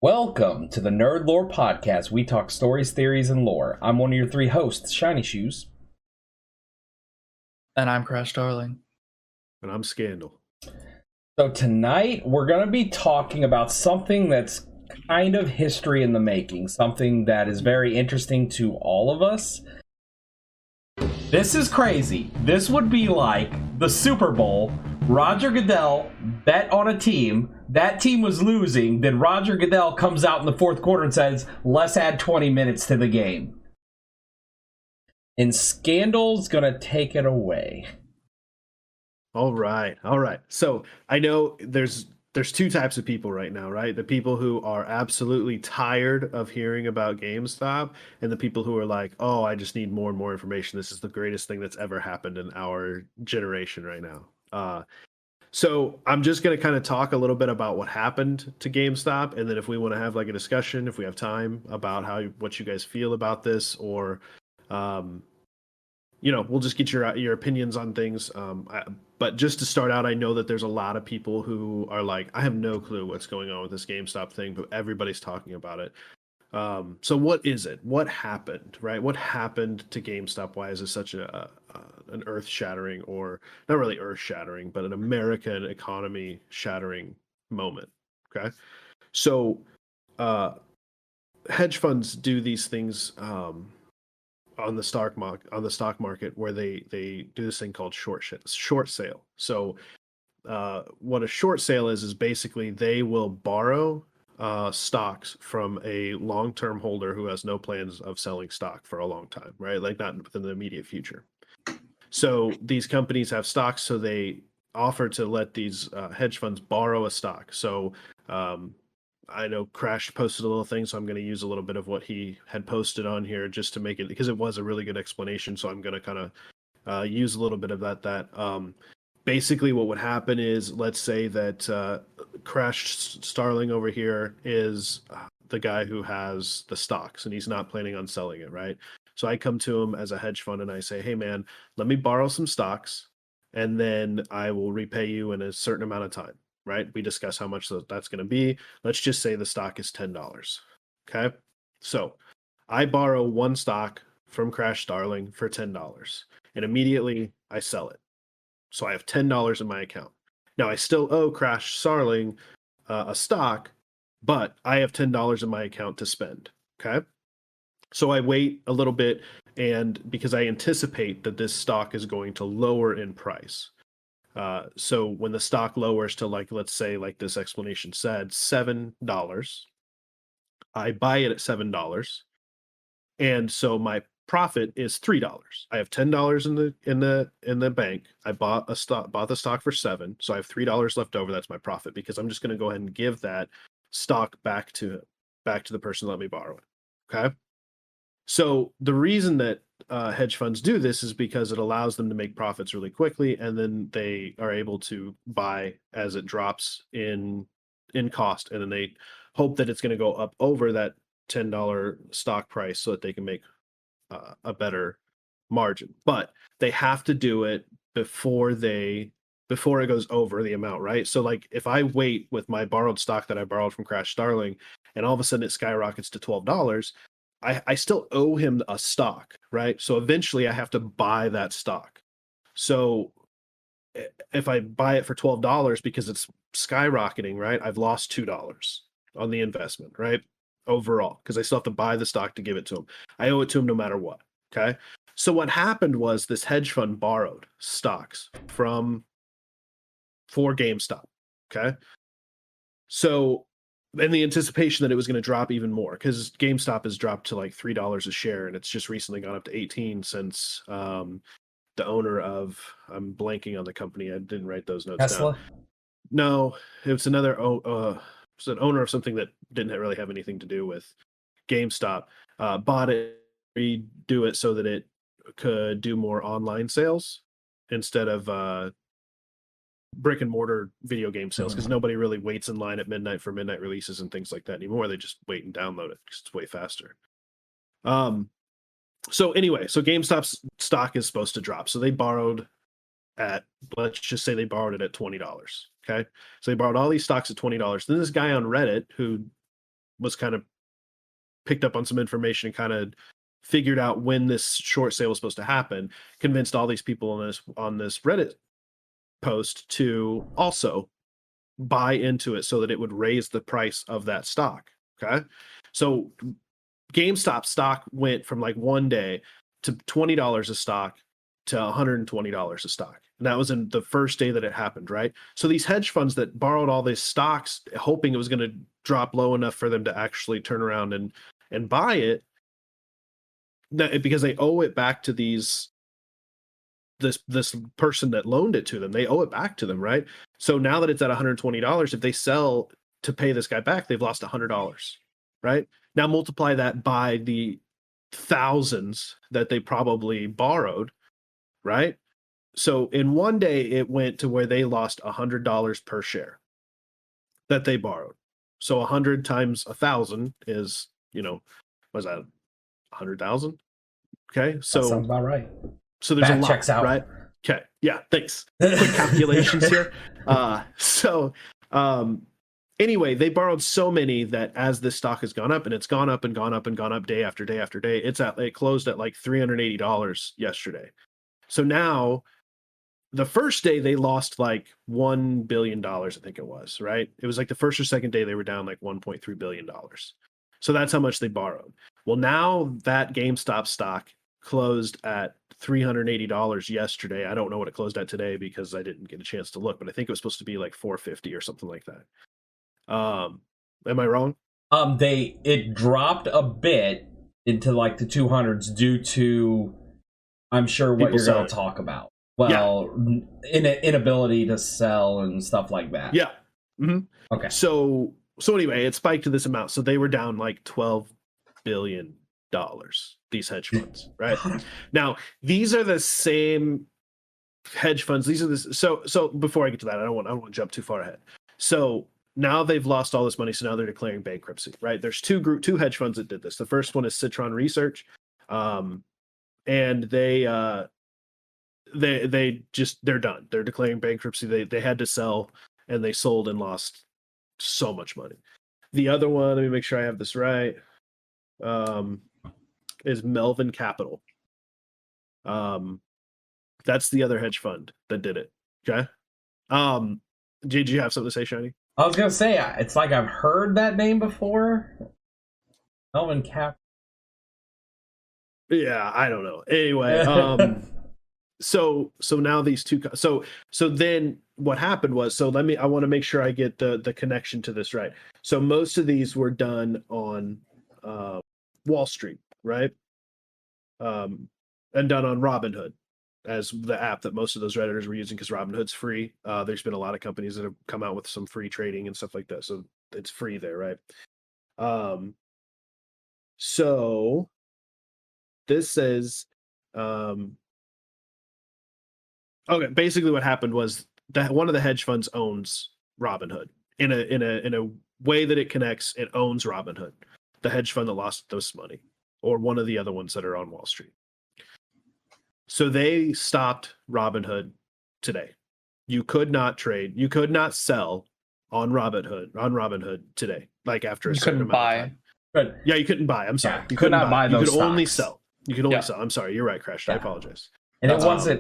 Welcome to the NerdLore Podcast. We talk stories, theories, and lore. I'm one of your three hosts, Shiny Shoes. And I'm Crash Darling. And I'm Skandle. So tonight, we're going to be talking about something that's kind of history in the making. Something that is very interesting to all of us. This is crazy. This would be like the Super Bowl. Roger Goodell bet on a team. That team was losing. Then Roger Goodell comes out in the fourth quarter and says, let's add 20 minutes to the game. And Skandle's going to take it away. All right. So I know there's two types of people right now, right? The people who are absolutely tired of hearing about GameStop and the people who are like, oh, I just need more and more information. This is the greatest thing that's ever happened in our generation right now. So I'm just going to kind of talk a little bit about what happened to GameStop. And then if we want to have like a discussion, if we have time about what you guys feel about this, or, we'll just get your opinions on things. But just to start out, I know that there's a lot of people who are like, I have no clue what's going on with this GameStop thing, but everybody's talking about it. So what is it? What happened, right? What happened to GameStop? Why is this such an earth-shattering, or not really earth-shattering, but an American economy-shattering moment? Okay, so hedge funds do these things on the stock market where they do this thing called short sale. So what a short sale is basically they will borrow stocks from a long-term holder who has no plans of selling stock for a long time, right? Like not within the immediate future. So these companies have stocks, so they offer to let these hedge funds borrow a stock. So I know Crash posted a little thing, so I'm going to use a little bit of what he had posted on here just to make it, because it was a really good explanation. So I'm going to kind of use a little bit of that. Basically what would happen is, let's say that Crash Starling over here is the guy who has the stocks and he's not planning on selling it, right? So I come to him as a hedge fund and I say, hey man, let me borrow some stocks and then I will repay you in a certain amount of time, right? We discuss how much that's going to be. Let's just say the stock is $10. Okay. So I borrow one stock from Crash Starling for $10 and immediately I sell it. So I have $10 in my account. Now I still owe Crash Starling a stock, but I have $10 in my account to spend. Okay. So I wait a little bit, and because I anticipate that this stock is going to lower in price. So when the stock lowers to, like, let's say, like this explanation said, $7, I buy it at $7. And so my profit is $3. I have $10 in the bank. I bought the stock for $7, so I have $3 left over. That's my profit, because I'm just going to go ahead and give that stock back to the person that let me borrow it. Okay. So the reason that hedge funds do this is because it allows them to make profits really quickly, and then they are able to buy as it drops in cost, and then they hope that it's going to go up over that $10 stock price so that they can make a better margin. But they have to do it before it goes over the amount, right? So like if I wait with my borrowed stock that I borrowed from Crash Starling and all of a sudden it skyrockets to $12, I still owe him a stock, right? So eventually I have to buy that stock. So if I buy it for $12 because it's skyrocketing, right? I've lost $2 on the investment, right? Overall, because I still have to buy the stock to give it to him. I owe it to him no matter what. Okay. So what happened was this hedge fund borrowed stocks for GameStop. Okay. So in the anticipation that it was going to drop even more, because GameStop has dropped to like $3 a share, and it's just recently gone up to 18 since the owner of, I'm blanking on the company, I didn't write those notes Tesla? down. No, it was another it's an owner of something that didn't really have anything to do with GameStop, bought it, redo it so that it could do more online sales instead of brick and mortar video game sales, because nobody really waits in line at midnight for midnight releases and things like that anymore. They just wait and download it because it's way faster. So anyway, so GameStop's stock is supposed to drop. So they borrowed at, let's just say they borrowed it at $20. Okay. So they borrowed all these stocks at $20. Then this guy on Reddit who was kind of picked up on some information and kind of figured out when this short sale was supposed to happen, convinced all these people on this Reddit post to also buy into it so that it would raise the price of that stock. Okay. So GameStop stock went from like one day to $20 a stock to $120 a stock. And that was in the first day that it happened, right? So these hedge funds that borrowed all these stocks, hoping it was going to drop low enough for them to actually turn around and buy it, because they owe it back to this person that loaned it to them. They owe it back to them, right? So now that it's at $120, if they sell to pay this guy back, they've lost $100, right? Now multiply that by the thousands that they probably borrowed, right? So in one day, it went to where they lost $100 per share that they borrowed. So 100 times 1,000 is, was that 100,000? Okay, so that sounds about right. So there's that a lot, checks out, right? Okay, yeah, thanks. Quick calculations here. Anyway, they borrowed so many that as this stock has gone up, and it's gone up and gone up and gone up day after day after day, it closed at like $380 yesterday. So now, the first day they lost like $1 billion, I think it was, right? It was like the first or second day they were down like $1.3 billion. So that's how much they borrowed. Well, now that GameStop stock closed at $380 yesterday. I don't know what it closed at today because I didn't get a chance to look, but I think it was supposed to be like $450 or something like that. Am I wrong? It dropped a bit into like the 200s due to, I'm sure, what you're going to talk about. Well, inability to sell and stuff like that. Yeah. Mm-hmm. Okay. So anyway, it spiked to this amount. So they were down like $12 billion, these hedge funds, right? Now, these are the same hedge funds. These are so before I get to that, I don't want to jump too far ahead. So now they've lost all this money, so now they're declaring bankruptcy, right? There's two hedge funds that did this. The first one is Citron Research, and they're done. They're declaring bankruptcy. They had to sell, and they sold and lost so much money. The other one, let me make sure I have this right, is Melvin Capital. That's the other hedge fund that did it. Okay. Did you have something to say, Shiny? I was gonna say, it's like I've heard that name before. Melvin Cap. Yeah, I don't know. Anyway, so now these two. So then what happened was, I want to make sure I get the connection to this right. So most of these were done on Wall Street, right? And done on Robinhood as the app that most of those Redditors were using, because Robinhood's free. There's been a lot of companies that have come out with some free trading and stuff like that, so it's free there, right? So this says, okay, basically what happened was that one of the hedge funds owns Robinhood in a way that it connects. It owns Robinhood, the hedge fund that lost this money, or one of the other ones that are on Wall Street. So they stopped Robinhood today. You could not trade. You could not sell on Robinhood today. Like after a certain amount of time. But yeah, you couldn't buy. I'm sorry. Yeah, you could not buy those. You could stocks. only sell. You could only sell. I'm sorry. You're right, Crash. Yeah. I apologize. And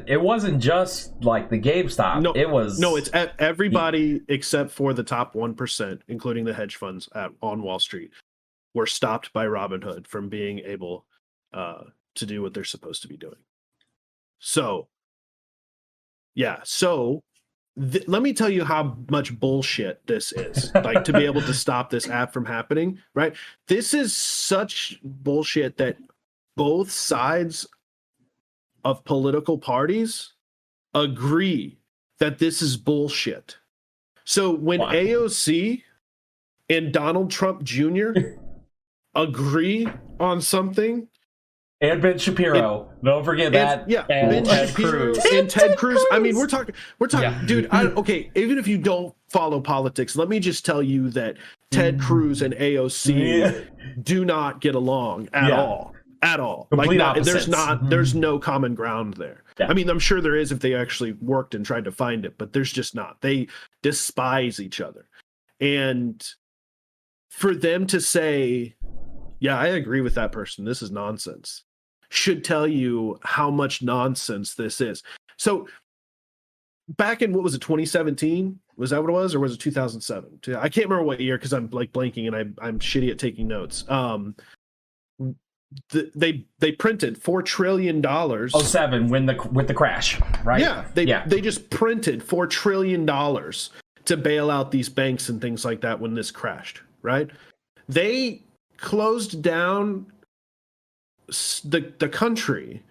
it wasn't just like the GameStop. No, it's everybody except for the top 1%, including the hedge funds on Wall Street, were stopped by Robinhood from being able to do what they're supposed to be doing. So, yeah. So, let me tell you how much bullshit this is. Like, to be able to stop this app from happening, right? This is such bullshit that both sides of political parties agree that this is bullshit. So when AOC and Donald Trump Jr. agree on something, and Ben Shapiro, don't forget that. Yeah, and Ben Shapiro and Ted Cruz. I mean, we're talking, yeah. Dude. Okay, even if you don't follow politics, let me just tell you that Ted Cruz and AOC do not get along at all. At all. Complete like opposites. There's no common ground there. Yeah. I mean, I'm sure there is if they actually worked and tried to find it, but there's just not. They despise each other. And for them to say, yeah, I agree with that person, this is nonsense, should tell you how much nonsense this is. So back in, what was it, 2017? Was that what it was? Or was it 2007? I can't remember what year because I'm like blanking and I'm shitty at taking notes. They printed $4 trillion. 07 with the crash, right? Yeah, they just printed $4 trillion to bail out these banks and things like that when this crashed, right? They closed down the country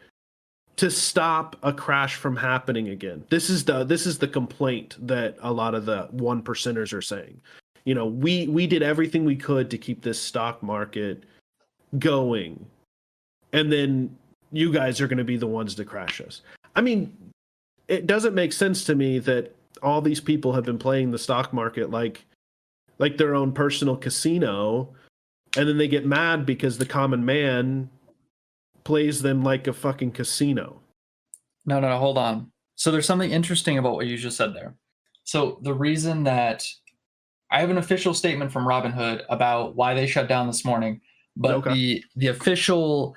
to stop a crash from happening again. This is the complaint that a lot of the 1%ers are saying. You know, we did everything we could to keep this stock market going, and then you guys are going to be the ones to crash us. I mean, it doesn't make sense to me that all these people have been playing the stock market like their own personal casino, and then they get mad because the common man plays them like a fucking casino. No, hold on. So there's something interesting about what you just said there. So the reason that I have an official statement from Robinhood about why they shut down this morning, but okay, the official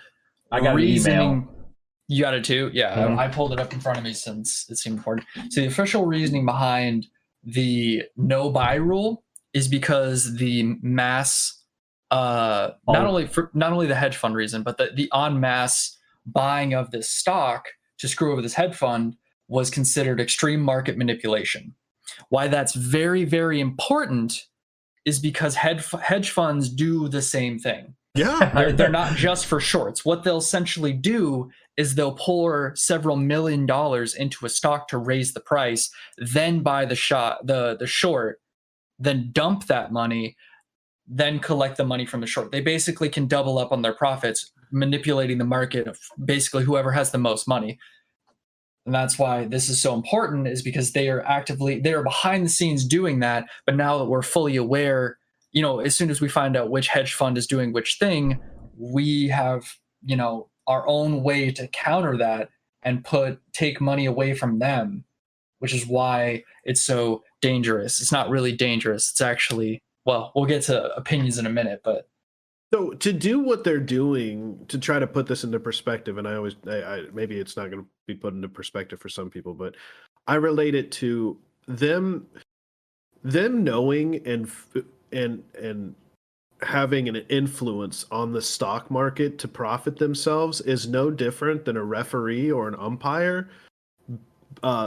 reasoning, you got it too? Yeah, mm-hmm. I pulled it up in front of me since it seemed important. So the official reasoning behind the no buy rule is because the mass not only the hedge fund reason, but the en masse buying of this stock to screw over this hedge fund was considered extreme market manipulation. Why that's very, very important is because hedge funds do the same thing. Yeah, they're not just for shorts. What they'll essentially do is they'll pour several $1 million into a stock to raise the price, then buy the short, then dump that money, then collect the money from the short. They basically can double up on their profits, manipulating the market of basically whoever has the most money. And that's why this is so important, is because they are behind the scenes doing that. But now that we're fully aware, you know, as soon as we find out which hedge fund is doing which thing, we have, you know, our own way to counter that and take money away from them, which is why it's so dangerous. It's not really dangerous. It's actually, well, we'll get to opinions in a minute, but. So to do what they're doing, to try to put this into perspective, and I maybe it's not going to be put into perspective for some people, but I relate it to them knowing and having an influence on the stock market to profit themselves is no different than a referee or an umpire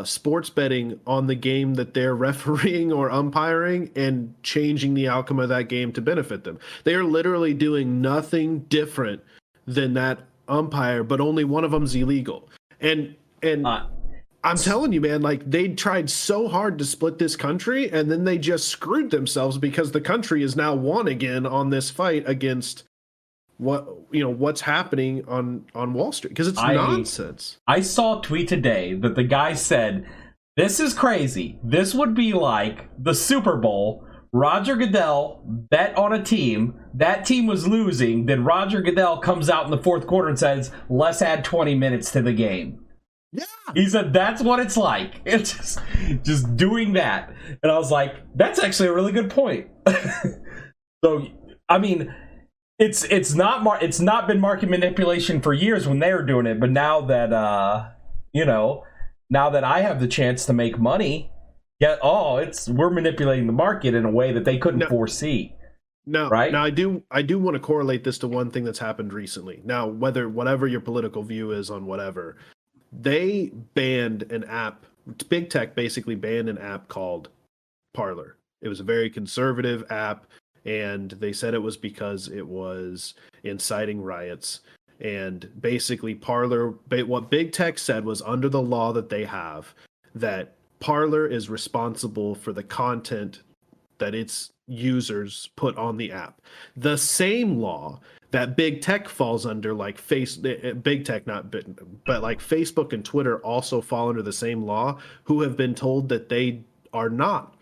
sports betting on the game that they're refereeing or umpiring and changing the outcome of that game to benefit them. They are literally doing nothing different than that umpire, but only one of them's illegal. And I'm telling you, man, like, they tried so hard to split this country, and then they just screwed themselves because the country is now won again on this fight against what's happening on Wall Street, because it's nonsense. I saw a tweet today that the guy said, "This is crazy. This would be like the Super Bowl. Roger Goodell bet on a team. That team was losing. Then Roger Goodell comes out in the fourth quarter and says, 'Let's add 20 minutes to the game.'" Yeah. He said that's what it's like. It's just doing that. And I was like, that's actually a really good point. So, I mean, it's not been market manipulation for years when they were doing it, but now that now that I have the chance to make money, we're manipulating the market in a way that they couldn't foresee. No, right? Now I do want to correlate this to one thing that's happened recently. Now, whatever your political view is on whatever, they banned an app. Big Tech basically banned an app called Parler. It was a very conservative app, and they said it was because it was inciting riots. And basically Parler, what Big Tech said was, under the law that they have, that Parler is responsible for the content that its users put on the app. The same law that Big Tech falls under, like Big Tech, but like Facebook and Twitter also fall under the same law, who have been told that they are not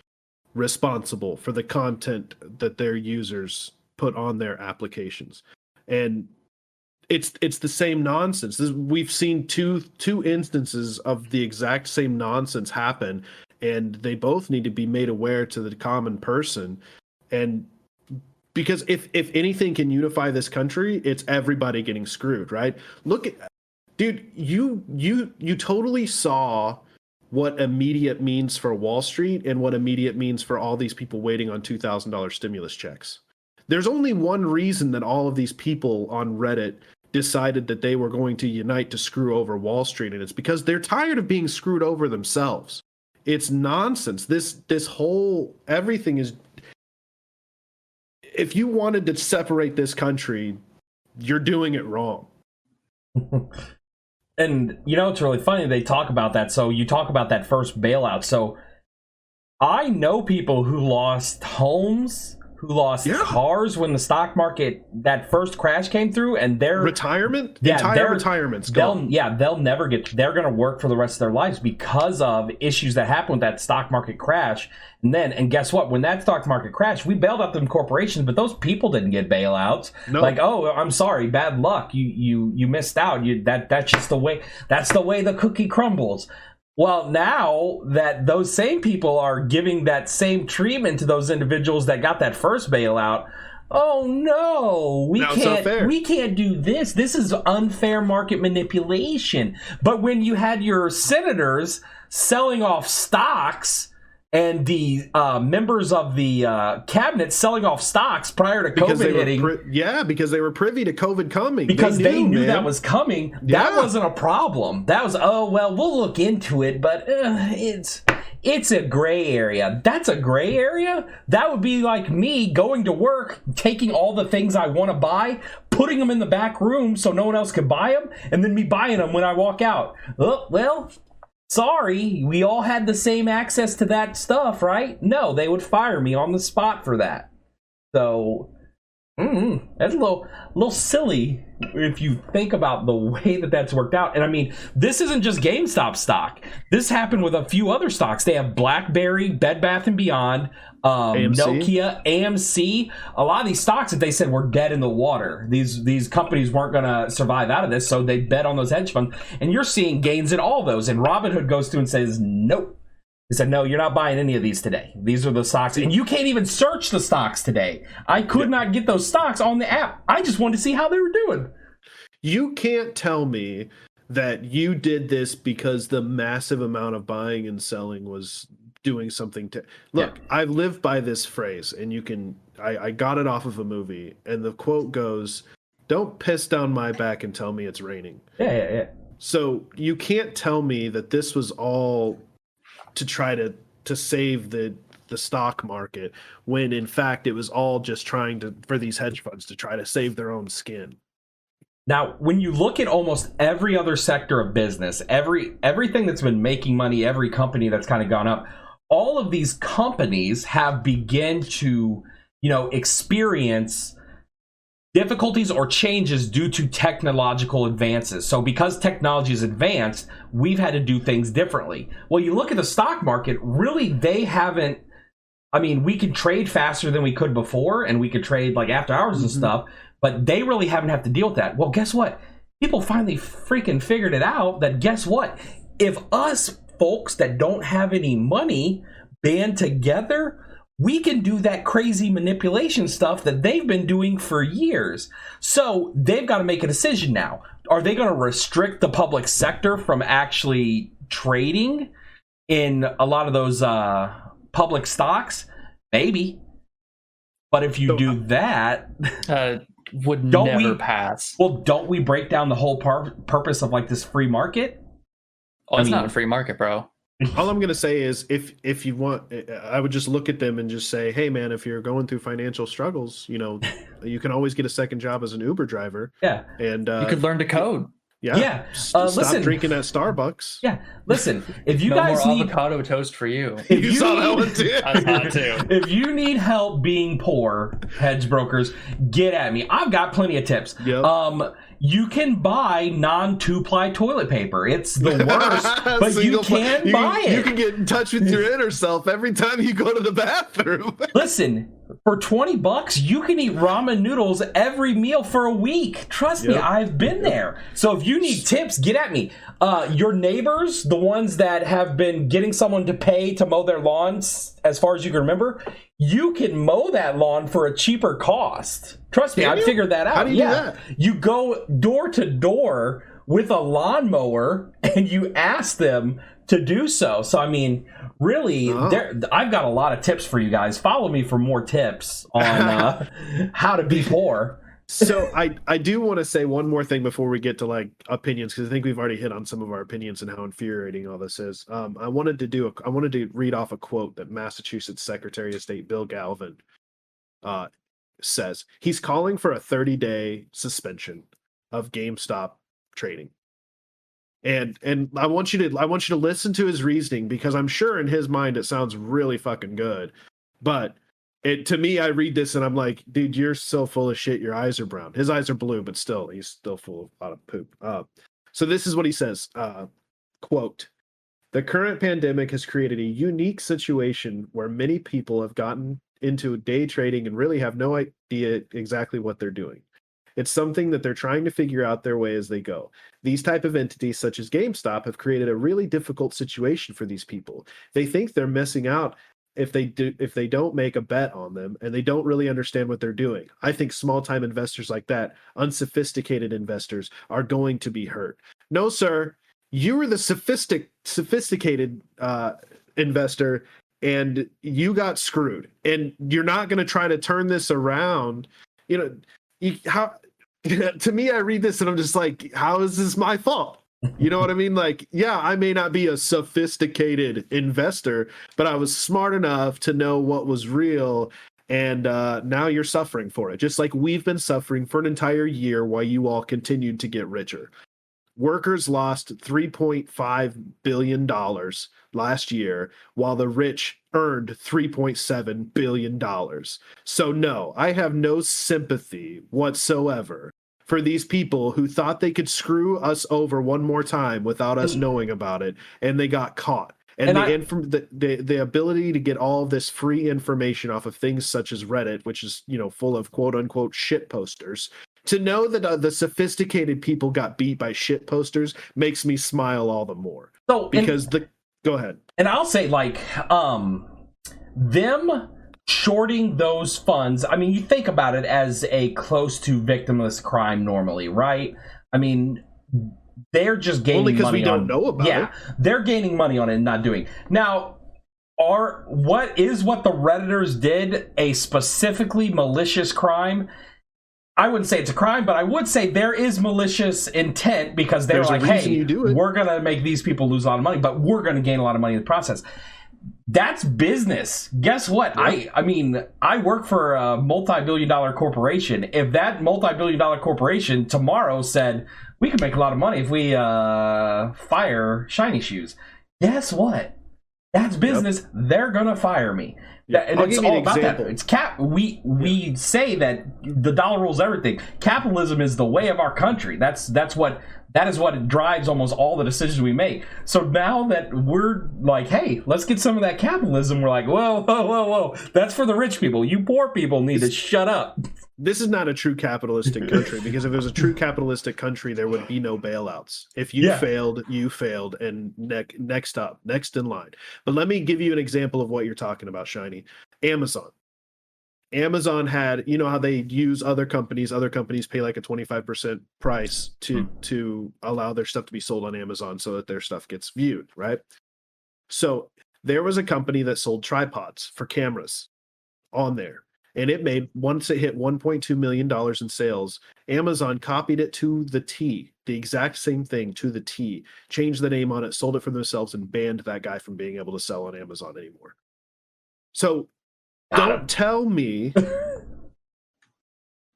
responsible for the content that their users put on their applications. And it's the same nonsense. We've seen two instances of the exact same nonsense happen, and they both need to be made aware to the common person. And because if anything can unify this country, it's everybody getting screwed, right? Look at, dude, you totally saw what immediate means for Wall Street and what immediate means for all these people waiting on $2,000 stimulus checks. There's only one reason that all of these people on Reddit decided that they were going to unite to screw over Wall Street, and it's because they're tired of being screwed over themselves. It's nonsense. This whole everything is. If you wanted to separate this country, you're doing it wrong. And, you know, it's really funny they talk about that. So you talk about that first bailout. So I know people who lost homes, who lost cars when the stock market, that first crash came through, and their retirement, entire retirement's gone. They'll never get, they're going to work for the rest of their lives because of issues that happened with that stock market crash. And guess what? When that stock market crashed, we bailed out them corporations, but those people didn't get bailouts. No. Like, oh, I'm sorry, bad luck. You missed out. That's just the way. That's the way the cookie crumbles. Well, now that those same people are giving that same treatment to those individuals that got that first bailout, oh no, we can't do this. This is unfair market manipulation. But when you had your senators selling off stocks and the members of the cabinet selling off stocks prior to COVID hitting. Because they were privy to COVID coming. Because they knew that was coming. Yeah. That wasn't a problem. That was, oh, well, we'll look into it, but it's a gray area. That's a gray area? That would be like me going to work, taking all the things I want to buy, putting them in the back room so no one else can buy them, and then me buying them when I walk out. Oh, well, sorry, we all had the same access to that stuff, right? No, they would fire me on the spot for that. So, that's a little silly if you think about the way that that's worked out. And I mean, this isn't just GameStop stock. This happened with a few other stocks. They have BlackBerry, Bed Bath & Beyond, AMC? Nokia, AMC. A lot of these stocks that they said were dead in the water. These companies weren't going to survive out of this, so they bet on those hedge funds. And you're seeing gains in all those. And Robinhood goes through and says, nope. He said, no, you're not buying any of these today. These are the stocks. And you can't even search the stocks today. I could not get those stocks on the app. I just wanted to see how they were doing. You can't tell me that you did this because the massive amount of buying and selling was doing something to... Look, I live by this phrase, and I got it off of a movie, and the quote goes, don't piss down my back and tell me it's raining. Yeah. So you can't tell me that this was all to try to save the stock market, when in fact it was all just for these hedge funds to try to save their own skin. Now, when you look at almost every other sector of business, everything that's been making money, every company that's kind of gone up, all of these companies have begun to, experience difficulties or changes due to technological advances. So because technology is advanced, we've had to do things differently. Well, you look at the stock market, really they haven't, we can trade faster than we could before, and we could trade like after hours and stuff, but they really haven't had to deal with that. Well, guess what? People finally freaking figured it out that guess what? If us folks that don't have any money band together, we can do that crazy manipulation stuff that they've been doing for years. So they've got to make a decision now. Are they going to restrict the public sector from actually trading in a lot of those public stocks? Maybe. But if you do that... would never pass. Well, don't we break down the whole purpose of like this free market? Oh, it's not a free market, bro. All I'm going to say is if you want, I would just look at them and just say, hey, man, if you're going through financial struggles, you can always get a second job as an Uber driver. Yeah. And you could learn to code. Yeah. Stop drinking at Starbucks. Yeah. Listen, if you no guys more need avocado toast for you. You saw that one too. I saw it too. If you need help being poor, hedge brokers, get at me. I've got plenty of tips. Yep. You can buy non-2-ply toilet paper. It's the worst, but you can buy it. You can get in touch with your inner self every time you go to the bathroom. Listen, For $20, you can eat ramen noodles every meal for a week. Trust me, I've been there. So if you need tips, get at me. Your neighbors, the ones that have been getting someone to pay to mow their lawns, as far as you can remember, you can mow that lawn for a cheaper cost. Trust me, I figured that out. How do you do that? You go door to door with a lawnmower and you ask them to do so. So, I mean, really, I've got a lot of tips for you guys. Follow me for more tips on how to be poor. So I do want to say one more thing before we get to like opinions, because I think we've already hit on some of our opinions and how infuriating all this is. I wanted to read off a quote that Massachusetts Secretary of State Bill Galvin says. He's calling for a 30-day suspension of GameStop trading. And I want you to listen to his reasoning, because I'm sure in his mind it sounds really fucking good. But to me, I read this and I'm like, dude, you're so full of shit. Your eyes are brown. His eyes are blue, but still, he's still full of a lot of poop. So this is what he says, quote, "The current pandemic has created a unique situation where many people have gotten into day trading and really have no idea exactly what they're doing. It's something that they're trying to figure out their way as they go. These type of entities, such as GameStop, have created a really difficult situation for these people. They think they're missing out if they don't make a bet on them, and they don't really understand what they're doing. I think small-time investors like that, unsophisticated investors, are going to be hurt." No, sir. You were the sophisticated investor, and you got screwed. And you're not going to try to turn this around. You know, to me, I read this and I'm just like, how is this my fault? You know what I mean? Like, yeah, I may not be a sophisticated investor, but I was smart enough to know what was real. And now you're suffering for it, just like we've been suffering for an entire year while you all continued to get richer. Workers lost $3.5 billion last year, while the rich earned $3.7 billion. So no, I have no sympathy whatsoever for these people who thought they could screw us over one more time without us knowing about it, and they got caught. And the ability to get all of this free information off of things such as Reddit, which is, full of quote unquote shit posters, to know that the sophisticated people got beat by shit posters makes me smile all the more. Go ahead. And I'll say, like, them shorting those funds, I mean, you think about it as a close to victimless crime normally, right? I mean, they're just gaining money. Only because we don't know about it. Yeah, they're gaining money on it and not doing. Now, what the Redditors did a specifically malicious crime? I wouldn't say it's a crime, but I would say there is malicious intent, because they're like, hey, we're going to make these people lose a lot of money, but we're going to gain a lot of money in the process. That's business. Guess what? Yeah. I mean, I work for a multi-billion-dollar corporation. If that multi-billion-dollar corporation tomorrow said, we can make a lot of money if we fire Shiny Shoes, guess what? That's business. Yep. They're going to fire me. And it's all about that. It's we say that the dollar rules everything. Capitalism is the way of our country. That is what drives almost all the decisions we make. So now that we're like, hey, let's get some of that capitalism, we're like, whoa. That's for the rich people. You poor people need to shut up. This is not a true capitalistic country, because if it was a true capitalistic country, there would be no bailouts. If you failed, you failed, and next in line. But let me give you an example of what you're talking about, Shiny. Amazon had, how they use other companies pay like a 25% price to allow their stuff to be sold on Amazon so that their stuff gets viewed, right? So there was a company that sold tripods for cameras on there. And it made, once it hit $1.2 million in sales, Amazon copied it to the T, the exact same thing to the T, changed the name on it, sold it for themselves, and banned that guy from being able to sell on Amazon anymore. So don't tell me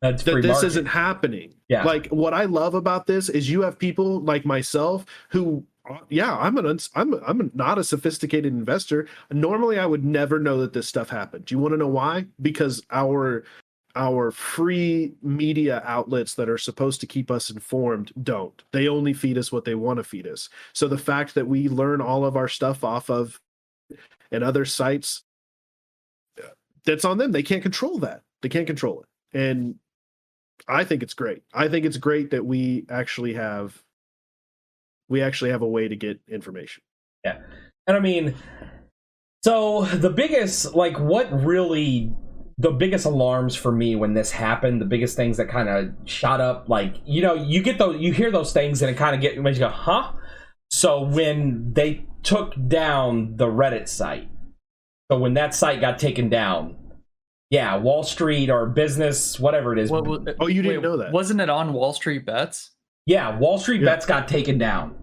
that this isn't happening. Yeah. Like, what I love about this is you have people like myself who, I'm not a sophisticated investor. Normally, I would never know that this stuff happened. Do you want to know why? Because our free media outlets that are supposed to keep us informed don't. They only feed us what they want to feed us. So the fact that we learn all of our stuff off of and other sites, that's on them. They can't control that. They can't control it. And I think it's great. I think it's great that we actually have a way to get information. Yeah. And I mean, so the biggest, like, the biggest alarms for me when this happened, the biggest things that kind of shot up, like, you know, you hear those things and it kind of makes you go, huh? So when they took down the Reddit site, so when that site got taken down, yeah, Wall Street or business, whatever it is. You didn't know that? Wasn't it on Wall Street Bets? Yeah, Wall Street Bets got taken down.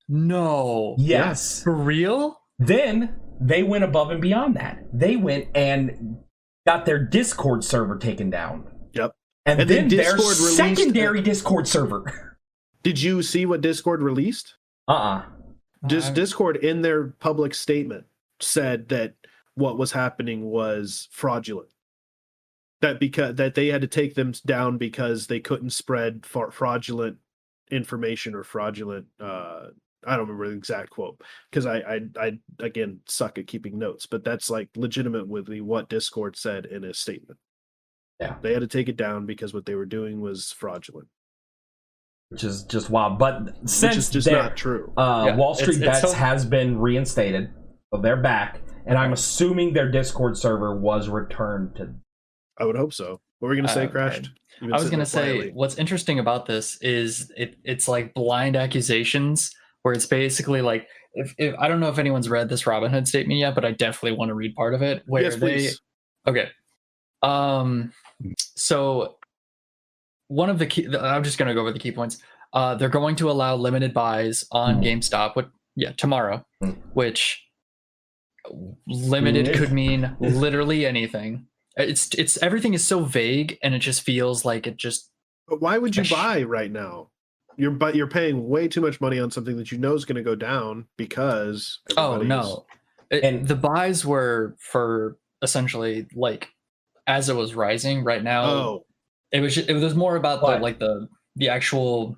No. Yes. For real? Then they went above and beyond that. They went and got their Discord server taken down. Yep. And then their Discord secondary Discord server. Did you see what Discord released? Discord in their public statement said that what was happening was fraudulent. That they had to take them down because they couldn't spread fraudulent information or fraudulent I don't remember the exact quote because I again suck at keeping notes, but that's like legitimately what Discord said in a statement. Yeah. They had to take it down because what they were doing was fraudulent. Which is just wild. But since it's just not true. Wall Street Bets has been reinstated, so they're back, and I'm assuming their Discord server was returned to. I would hope so. What were we going to say, Crashed? I was going to say, what's interesting about this is it's like blind accusations, where it's basically like, if I don't know if anyone's read this Robinhood statement yet, but I definitely want to read part of it. Where yes, please. Okay. So one of the key, I'm just going to go over the key points. They're going to allow limited buys on GameStop, tomorrow, which limited could mean literally anything. It's everything is so vague, and it just feels like it just. But why would you buy right now? You're paying way too much money on something that you know is going to go down because. Oh no! And the buys were for essentially like as it was rising. Right now, it was more about the actual.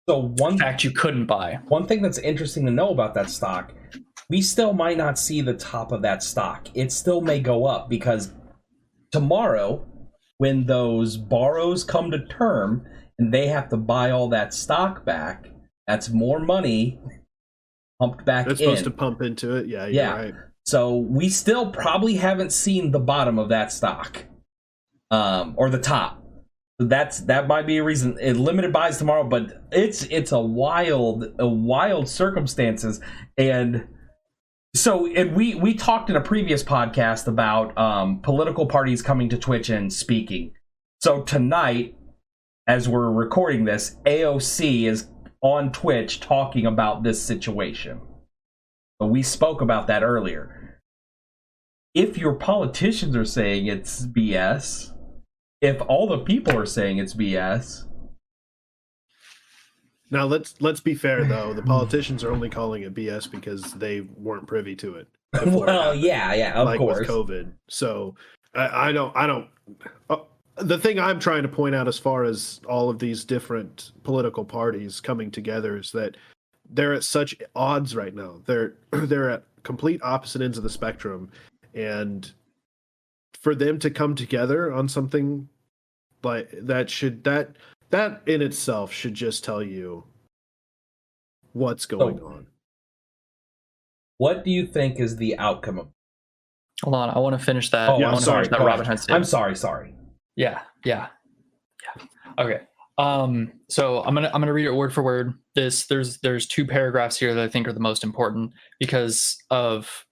So one fact you couldn't buy. One thing that's interesting to know about that stock, we still might not see the top of that stock. It still may go up because. Tomorrow, when those borrows come to term and they have to buy all that stock back, that's more money pumped back in. It's supposed to pump into it. Yeah, you're right. So we still probably haven't seen the bottom of that stock, or the top. That might be a reason. Limited buys tomorrow, but it's a wild circumstances. And so, and we talked in a previous podcast about political parties coming to Twitch and speaking. So tonight, as we're recording this, AOC is on Twitch talking about this situation. But we spoke about that earlier. If your politicians are saying it's BS, if all the people are saying it's BS. Now let's be fair though. The politicians are only calling it BS because they weren't privy to it. Well, yeah, of course. With COVID. So I don't. The thing I'm trying to point out as far as all of these different political parties coming together is that they're at such odds right now. They're at complete opposite ends of the spectrum, and for them to come together on something like that in itself should just tell you what's going on. What do you think is the outcome of? Hold on, I want to finish that. Oh, I'm sorry. Robinhood statement. I'm sorry. Yeah. Okay. So I'm gonna read it word for word. There's two paragraphs here that I think are the most important because of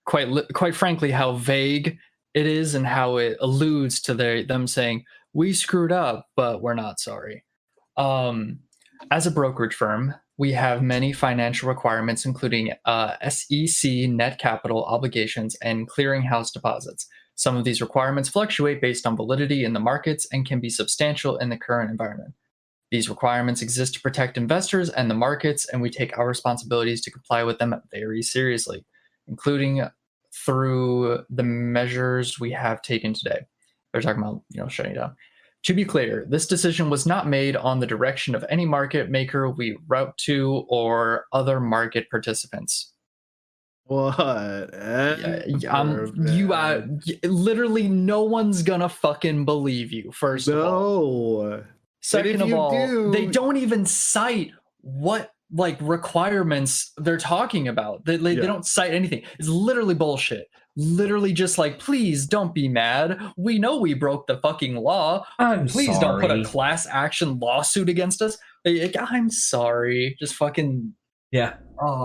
quite frankly how vague it is and how it alludes to them saying we screwed up, but we're not sorry. As a brokerage firm, we have many financial requirements, including SEC net capital obligations and clearinghouse deposits. Some of these requirements fluctuate based on validity in the markets and can be substantial in the current environment. These requirements exist to protect investors and the markets, and we take our responsibilities to comply with them very seriously, including through the measures we have taken today. They're talking about, shutting down. To be clear, this decision was not made on the direction of any market maker we route to or other market participants. Literally no one's gonna fucking believe you, first of all. Second of all, they don't even cite what like requirements they're talking about. They don't cite anything. It's literally bullshit. Literally just like, please don't be mad. We know we broke the fucking law. Please don't put a class action lawsuit against us. I'm sorry. Just fucking I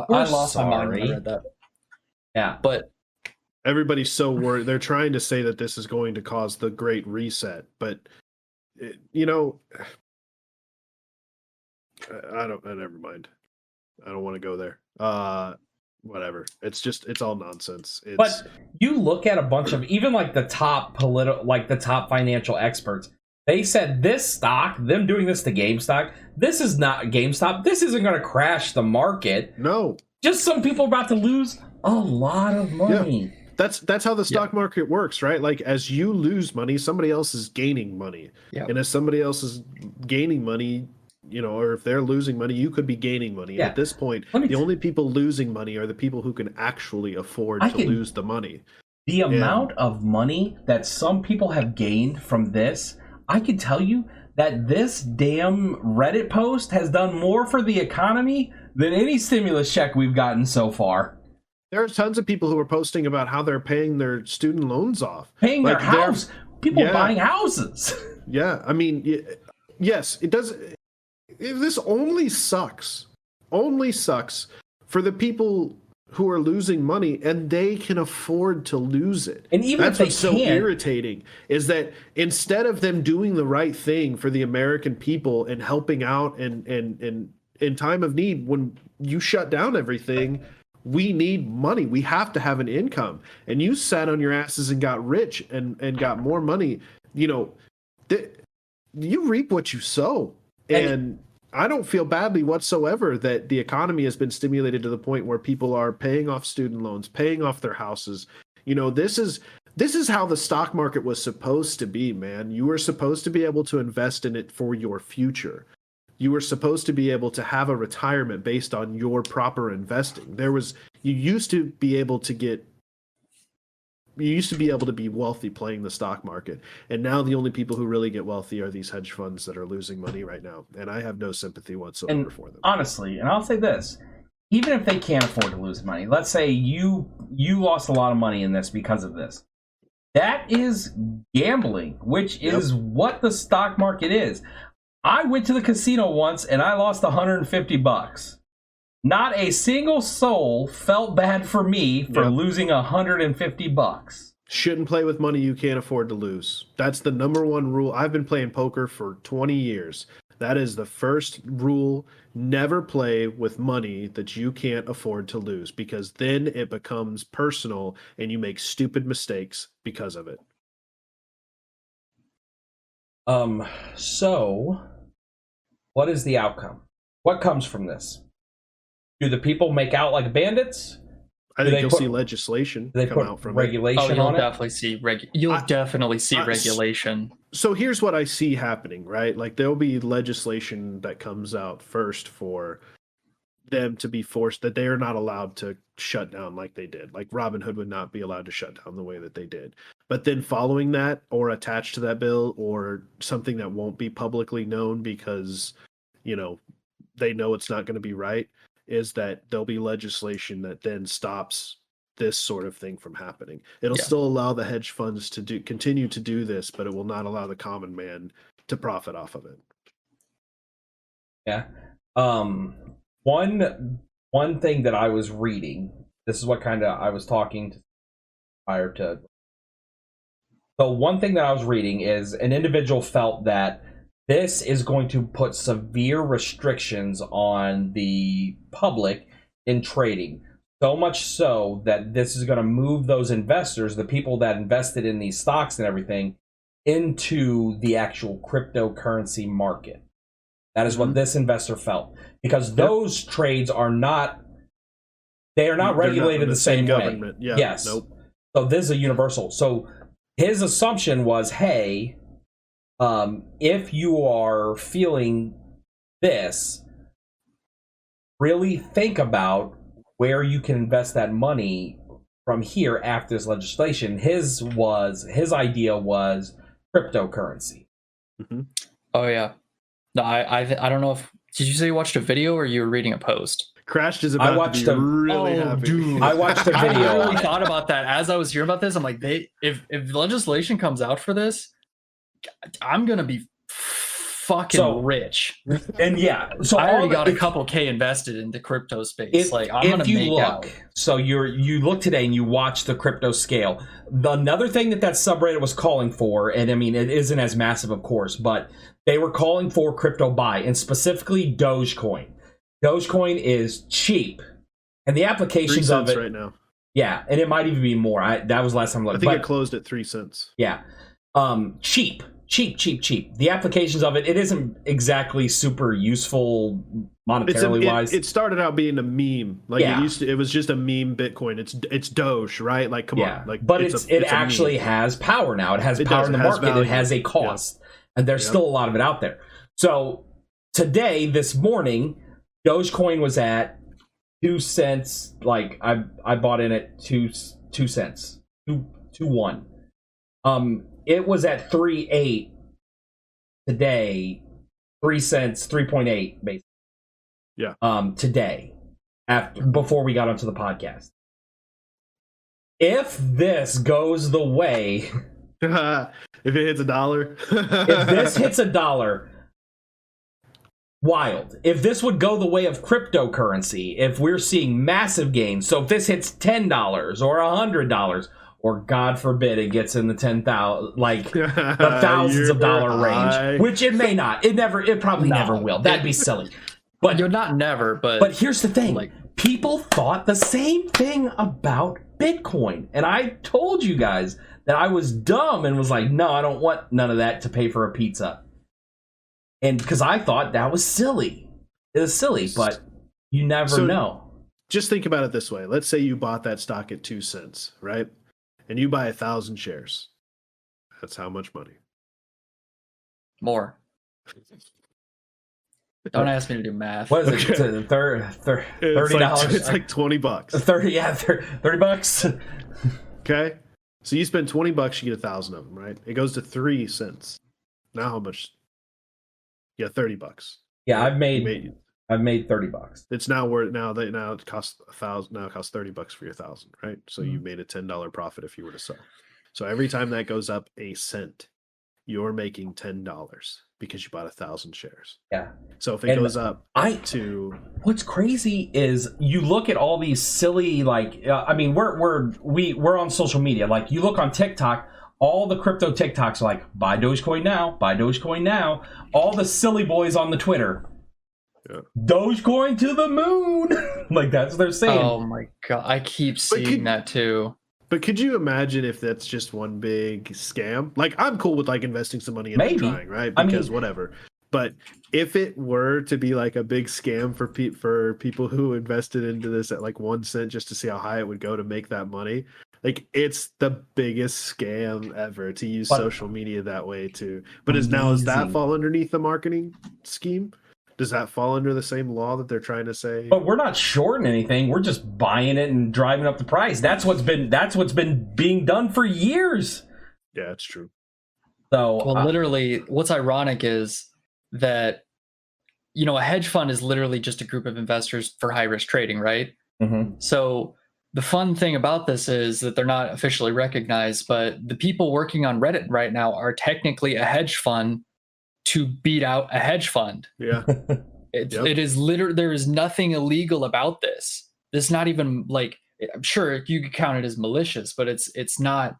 lost my mind when I read that. Yeah, but everybody's so worried. They're trying to say that this is going to cause the Great Reset, but never mind. I don't want to go there. Whatever. It's all nonsense. But you look at a bunch of even like the top the top financial experts. They said this stock, them doing this to GameStop, this is not GameStop. This isn't going to crash the market. No. Just some people are about to lose a lot of money. Yeah. That's how the stock market works, right? Like as you lose money, somebody else is gaining money. Yeah. And as somebody else is gaining money, or if they're losing money, you could be gaining money. Yeah. At this point, the only people losing money are the people who can actually afford to lose the money. The amount of money that some people have gained from this, I can tell you that this damn Reddit post has done more for the economy than any stimulus check we've gotten so far. There are tons of people who are posting about how they're paying their student loans off. Paying their house. People buying houses. Yeah. I mean, yes, it does. This only sucks for the people who are losing money and they can afford to lose it. And even that's what's so irritating is that instead of them doing the right thing for the American people and helping out and in time of need, when you shut down everything, we need money. We have to have an income. And you sat on your asses and got rich and got more money. You reap what you sow. And I don't feel badly whatsoever that the economy has been stimulated to the point where people are paying off student loans, paying off their houses. This is how the stock market was supposed to be, man. You were supposed to be able to invest in it for your future. You were supposed to be able to have a retirement based on your proper investing. You used to be able to be wealthy playing the stock market. And now the only people who really get wealthy are these hedge funds that are losing money right now. And I have no sympathy whatsoever for them. Honestly, and I'll say this, even if they can't afford to lose money, let's say you lost a lot of money in this because of this. That is gambling, which is what the stock market is. I went to the casino once and I lost $150. Not a single soul felt bad for me for losing $150. Shouldn't play with money you can't afford to lose. That's the number one rule. I've been playing poker for 20 years. That is the first rule. Never play with money that you can't afford to lose, because then it becomes personal and you make stupid mistakes because of it. So what is the outcome? What comes from this? Do the people make out like bandits? I think you'll see legislation come out from regulation. You'll definitely see regulation. So here's what I see happening, right? Like there'll be legislation that comes out first for them to be forced that they are not allowed to shut down like they did. Like Robinhood would not be allowed to shut down the way that they did. But then following that, or attached to that bill, or something that won't be publicly known because, they know it's not going to be right, is that there'll be legislation that then stops this sort of thing from happening. It'll still allow the hedge funds to continue to do this, but it will not allow the common man to profit off of it. Yeah. One thing that I was reading, this is what I was talking to prior to. So one thing that I was reading is an individual felt that this is going to put severe restrictions on the public in trading. So much so that this is going to move those investors, the people that invested in these stocks and everything, into the actual cryptocurrency market. That is what this investor felt. Because those trades are not regulated the same way. Yeah, yes. Nope. So this is a universal. So his assumption was, hey, if you are feeling this, really think about where you can invest that money from here after this legislation. His idea was cryptocurrency. Mm-hmm. Oh yeah. No, I don't know if did you say you watched a video or you were reading a post? Crashed is about to be really happy. Dude. I watched a video. I really thought about that as I was hearing about this. I'm like, if legislation comes out for this, I'm gonna be fucking rich. And yeah, so I already got a couple K invested into crypto space. I'm gonna make out. So you look today and you watch the crypto scale. Another thing that subreddit was calling for, and I mean it isn't as massive, of course, but they were calling for crypto buy, and specifically Dogecoin. Dogecoin is cheap, and the applications of it right now. Yeah, and it might even be more. That was last time I looked. I think it closed at 3 cents. Yeah, cheap. The applications of it isn't exactly super useful monetarily wise. It started out being a meme. It was just a meme Bitcoin. It's Doge, right? Like, come on. Like, but it actually has power now. It has power in the market. Value. It has a cost, and there's still a lot of it out there. So today, this morning, Dogecoin was at 2 cents. Like I bought in at 2 cents, 2.1. It was at 3.8 today, 3 cents, 3.8 basically. Yeah. Today, before we got onto the podcast. If this goes the way, if it hits $1, if this hits $1, wild. If this would go the way of cryptocurrency, if we're seeing massive gains, so if this hits $10 or $100. Or God forbid it gets in the 10,000, like the thousands of dollar range, which it may not. It probably never will. That'd be silly. But you're not never. But here's the thing: people thought the same thing about Bitcoin, and I told you guys that I was dumb and was like, no, I don't want none of that to pay for a pizza, and because I thought that was silly. It was silly, but you never know. Just think about it this way: let's say you bought that stock at 2 cents, right? And you buy 1,000 shares. That's how much money? More. Don't ask me to do math. What is it? $30? It's like $20. 30 bucks. Okay. So you spend $20, you get 1,000 of them, right? It goes to 3 cents. Now how much? Yeah, $30. Yeah, I've made $30. It's now worth now it costs 1,000. Now it costs $30 for your 1,000, right? So you made a $10 profit if you were to sell. So every time that goes up a cent, you're making $10 because you bought 1,000 shares. Yeah. So if it goes up what's crazy is you look at all these silly we're on social media. Like you look on TikTok. All the crypto TikToks are like buy Dogecoin now, buy Dogecoin now. All the silly boys on the Twitter. Yeah. Dogecoin to the moon. Like that's what they're saying. Oh my god, I keep seeing that too. But could you imagine if that's just one big scam? Like I'm cool with investing some money in trying, right? Because whatever. But if it were to be like a big scam for people who invested into this at like 1 cent just to see how high it would go to make that money, like it's the biggest scam ever to use social media that way too. But does that fall underneath the marketing scheme? Does that fall under the same law that they're trying to say? But we're not shorting anything. We're just buying it and driving up the price. That's what's been being done for years. Yeah, it's true. So, literally, what's ironic is that a hedge fund is literally just a group of investors for high risk trading, right? Mm-hmm. So the fun thing about this is that they're not officially recognized, but the people working on Reddit right now are technically a hedge fund to beat out a hedge fund. Yeah. It is literally, there is nothing illegal about this. It's not even like, I'm sure you could count it as malicious, but it's not,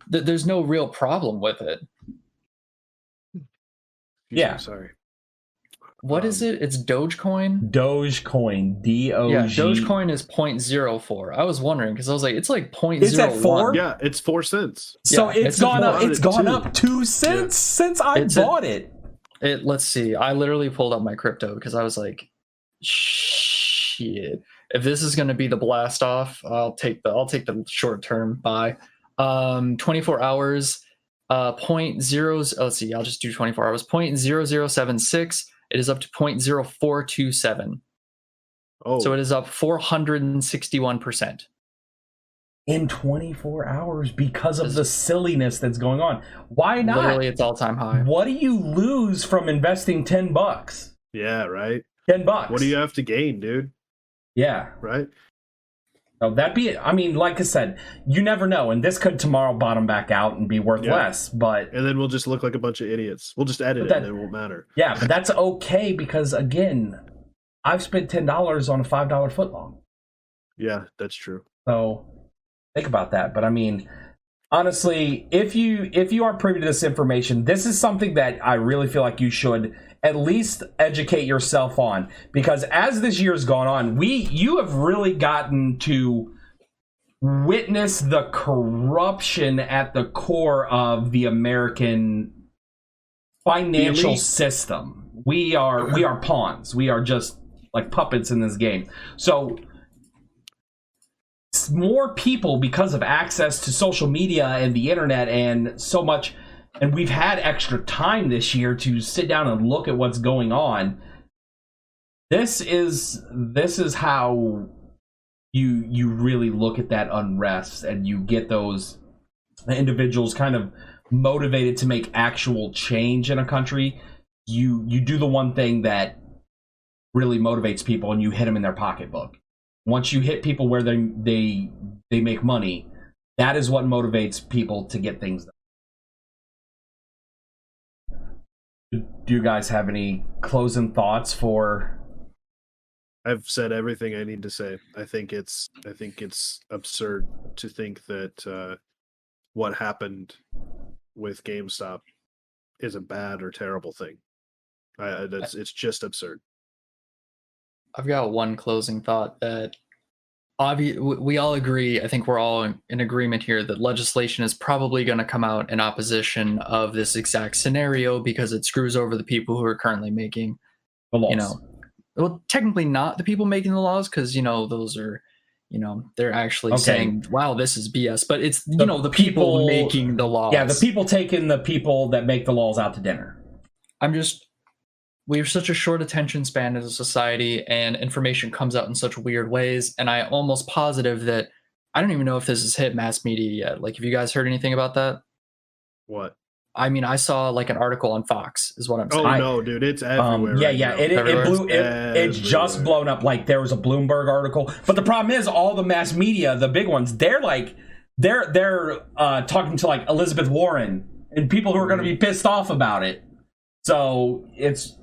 there's no real problem with it. Yeah. Sorry. What is it? It's Dogecoin? Dogecoin. D-O-G. Yeah, Dogecoin is 0.04. I was wondering because I was like, it's like 0.01. Is that 4? Yeah, it's 4 cents. So it's gone up. It's gone up 2 cents since I bought it. Let's see. I literally pulled up my crypto because I was like, shit. If this is going to be the blast off, I'll take the short term buy. 24 hours. Let's see. I'll just do 24 hours. 0.0076. It is up to 0.0427. Oh, So it is up 461%. In 24 hours because of the silliness that's going on. Why not? Literally, it's all-time high. What do you lose from investing $10? yeah, right. $10. What do you have to gain, dude? Yeah. Right. So that'd be, I mean, like I said, you never know. And this could tomorrow bottom back out and be worth less. But and then we'll just look like a bunch of idiots. We'll just edit it and it won't matter. Yeah, but that's okay because, again, I've spent $10 on a $5 footlong. Yeah, that's true. So think about that. But I mean, honestly, if you are privy to this information, this is something that I really feel like you should at least educate yourself on, because as this year's gone on, you have really gotten to witness the corruption at the core of the American financial system. We are pawns. We are just like puppets in this game. So more people, because of access to social media and the internet and so much, and we've had extra time this year to sit down and look at what's going on. This is how you really look at that unrest, and you get those individuals kind of motivated to make actual change in a country. You do the one thing that really motivates people, and you hit them in their pocketbook. Once you hit people where they make money, that is what motivates people to get things done. Do you guys have any closing thoughts for? I've said everything I need to say. I think it's absurd to think that what happened with GameStop is a bad or terrible thing. It's just absurd. I've got one closing thought that we all agree. I think we're all in agreement here that legislation is probably going to come out in opposition of this exact scenario because it screws over the people who are currently making The laws. Well, technically not the people making the laws, because those are, they're actually saying, "Wow, this is BS." But it's the people making the laws. Yeah, the people taking the people that make the laws out to dinner. We have such a short attention span as a society, and information comes out in such weird ways. And I'm almost positive that I don't even know if this has hit mass media yet. Like, have you guys heard anything about that? What? I mean, I saw like an article on Fox, is what I'm saying. Oh no, dude, it's everywhere. It's just blown up. Like, there was a Bloomberg article, but the problem is all the mass media, the big ones, they're talking to like Elizabeth Warren and people who are going to be pissed off about it. So it's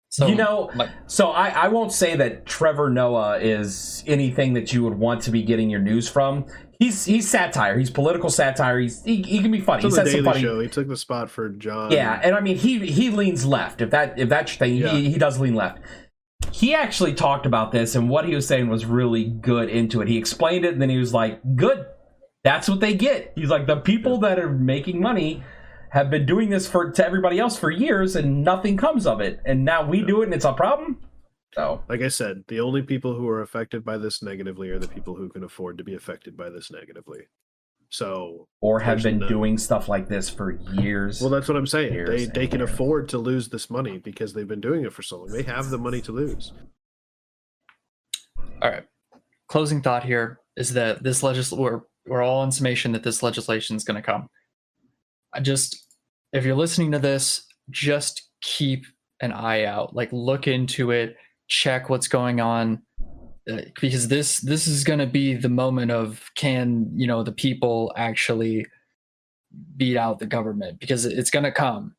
So I won't say that Trevor Noah is anything that you would want to be getting your news from. He's satire. He's political satire. He can be funny. He says some funny. Show. He took the spot for John. Yeah, and I mean he leans left. If that's your thing, he does lean left. He actually talked about this, and what he was saying was really good into it. He explained it, and then he was like, "Good, that's what they get." He's like, the people that are making money have been doing this to everybody else for years, and nothing comes of it. And now we do it, and it's a problem. So, like I said, the only people who are affected by this negatively are the people who can afford to be affected by this negatively. So, or have been doing stuff like this for years. Well, that's what I'm saying. They can afford to lose this money because they've been doing it for so long. They have the money to lose. All right. Closing thought here is that this we're all in summation that this legislation is going to come. If you're listening to this, just keep an eye out. Like, look into it, check what's going on, because this is going to be the moment of, can the people actually beat out the government, because it's going to come,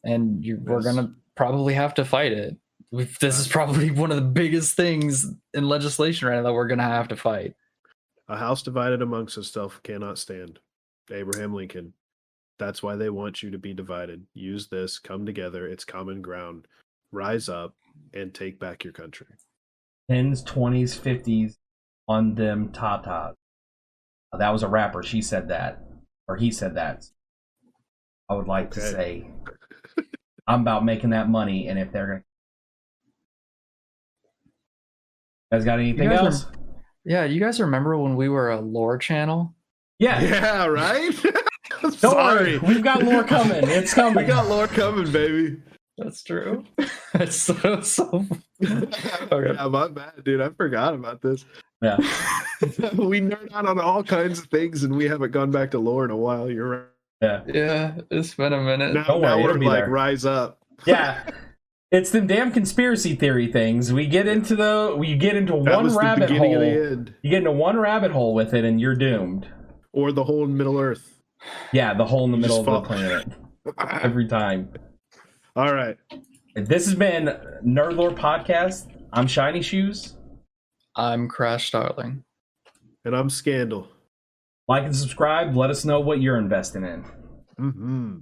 and we're going to probably have to fight it. This is probably one of the biggest things in legislation right now that we're going to have to fight. A house divided amongst itself cannot stand. Abraham Lincoln. That's why they want you to be divided. Use this, come together, it's common ground. Rise up and take back your country. 10s, 20s, 50s on them tatas. That was a rapper. She said that. Or he said that. I would like to say, I'm about making that money, and if they're going to... You guys got anything else? You guys remember when we were a lore channel? Yeah, right? Don't worry, we've got lore coming. It's coming. We got lore coming, baby. That's true. That's so okay. Yeah, my bad, dude. I forgot about this. Yeah. We nerd out on all kinds of things, and we haven't gone back to lore in a while. You're right. Yeah. Yeah, it's been a minute. Now, Don't worry, we're it'll be like there. rise up. Yeah. It's them damn conspiracy theory things. We get into That one was the rabbit beginning hole. of the end. You get into one rabbit hole with it, and you're doomed. Or the whole Middle Earth. Yeah, the hole in the You middle just of the fall. planet every time. All right. This has been NerdLore Podcast. I'm Shiny Shoes. I'm Crash Darling. And I'm Skandle. Like and subscribe. Let us know what you're investing in. Mm-hmm.